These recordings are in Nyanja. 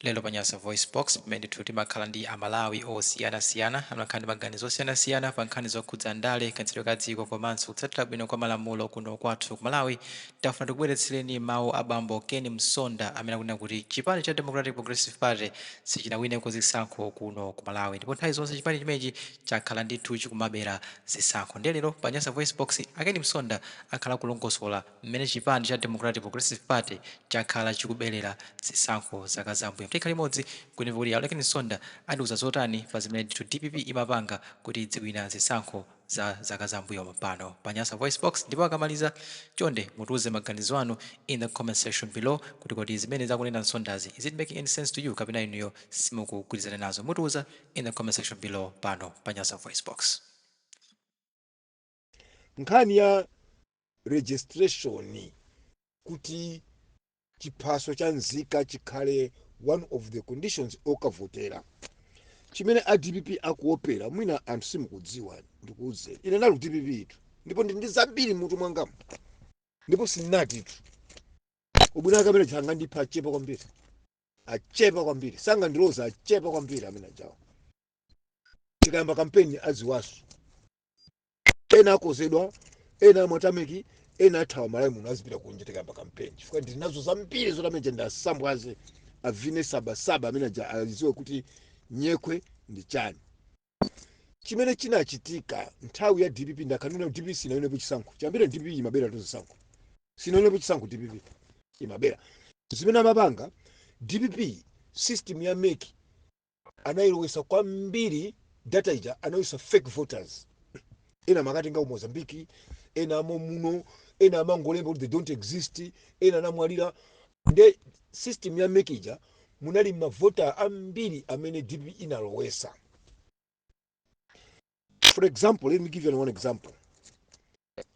Lelo pa Nyasa VoiceBox mmene timakhala ndi Amalawi osiyanasiyana amakhala ndi maganizo osiyanasiyana pa nkhani zokhudza ndale kantchito ka dziko komanso kutsatira bwino kwa malamulo kuno kwathu ku Malawi. Tafuna tikubweretsereni mawu a bambo Msonda amene akunena kuti chipani cha Democratic Progressive Party sichinawine zisankho kuno ku Malawi, ndipo nthawi zonse chipani chimenechi chakhala ndithu chikumabera zisankho. Ndiye lero pa Nyasa VoiceBox Msonda akhala kulongosola mmene chipani cha Democratic Progressive Party chakhala chikuberera zisankho zaka zammbuyomu. Tikhala limodzi kuimva kuti Msonda adiuza zotani pa zimene ndithu DPP imapanga kuti idziwina zisankho za zaka zammbuyomu pano pa Nyasa VoiceBox. Ndipo akamaliza chonde mutiuze maganizo anu in the comment section below kuti kodi zimene zakunena Msondazi, is it making any sense to you kapena inuyo simukugwirizana nazo? Mutiuza in the comment section below pano pa Nyasa VoiceBox. Nkhani ya registration kuti chiphaso cha nzika chikhale one of the conditions okavotera, chimene a DPP akuopera mwina anthu simukudziwa. Ndikuuze ine nali DPP itu ndipo ndi zambiri mutu mwangamu, ndipo sinati itu ubwino kamene changa ndipha achepa kwambiri sanga ndiloza achepa kwambiri amene ajawo. Tikayamba kampeni aziwaso ena akozedwa, ena amatameki, ena athawa Malawi muno azipita kunja tikayamba kampeni, chifukwa ndili nazo zambiri zotamenja ndasambwaze avine sabasaba amene aziwe kuti nyekwe ndi chani. Chimene chinachitika nthawi ya DPP ndakanena DPP sinaonepo chisankho chambire. DPP imabera to zisankho, sinaonepo chisankho. DPP imabera zimene amapanga. DPP system ya MEC anayilowesa kwambiri data ija, anayisa fake voters. Ena makatenga Mozambique, ena muno, ena amangolemba kuti they don't exist, ena namwalira. Nde system ya MEC ija munali mavota ambiri amene DPP inalowesa. For example, let me give you one example.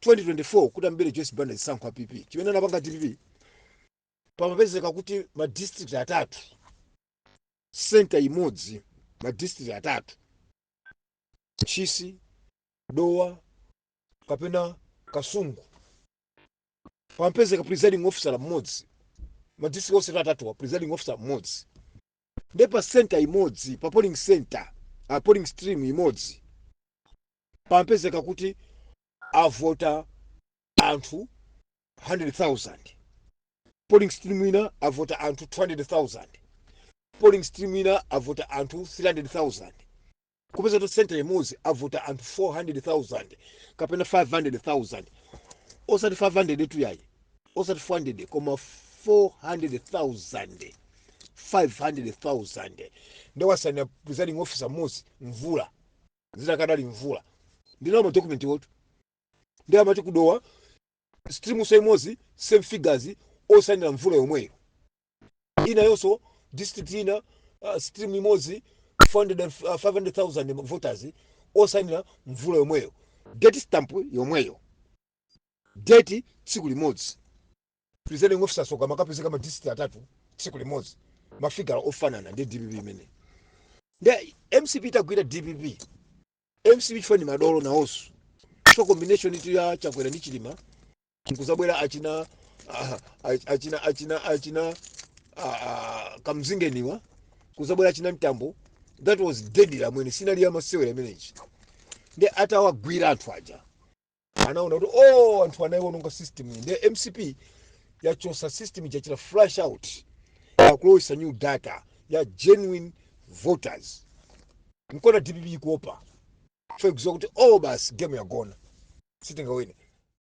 2024 kutambere Joyce Banda zisankho a PP, chimene anapanga DPP pamapezeka kuti ma district atatu, center imodzi, ma district atatu, Chisi, Dowa kapena Kasungu, pamapezeka presiding officer mmodzi, ma district officer atatu wa presiding officer mmodzi. Nde pa center imodzi, pa polling center, polling stream imodzi, pamapezeka kuti avota anthu 100,000, polling stream ina avota anthu 200,000, polling stream ina avota anthu 300,000. Kupeza to center imodzi avota anthu 400,000 kapena 500,000. Osati 500 etu yayi, osati 400 koma 400,000, 500,000. Ndewasana presiding officer mmodzi mvula zitakadali mvula. Ndinawo document wotu ndi amati kudowa stream so imodzi same figures osanira mvula yomweyo. Ina yonso district ina stream imodzi 500,000 voters osanira mvula yomweyo, date stamp yomweyo, date tsiku limodzi. Presiding officer soka makapezeka ma district atatu tsiku limodzi, mafigura ofanana ndi DPP imene. Nde MCP itagwira DPP, MCP chifani madolo na osu, so combination itu ya chakwera ndi chilima nkuzabwera achina kamzingeniwa, kuzabwera achina mtambo. That was deadly amene sinali amasewera amenechi. Nde atawagwira anthu aja anaona kuti anthu anaiwononga system. Nde MCP yachosa system chachira flash out yakulowesa new data ya genuine voters. Nkona DPP ikuopa for example kuti basi game yagona sitingawine.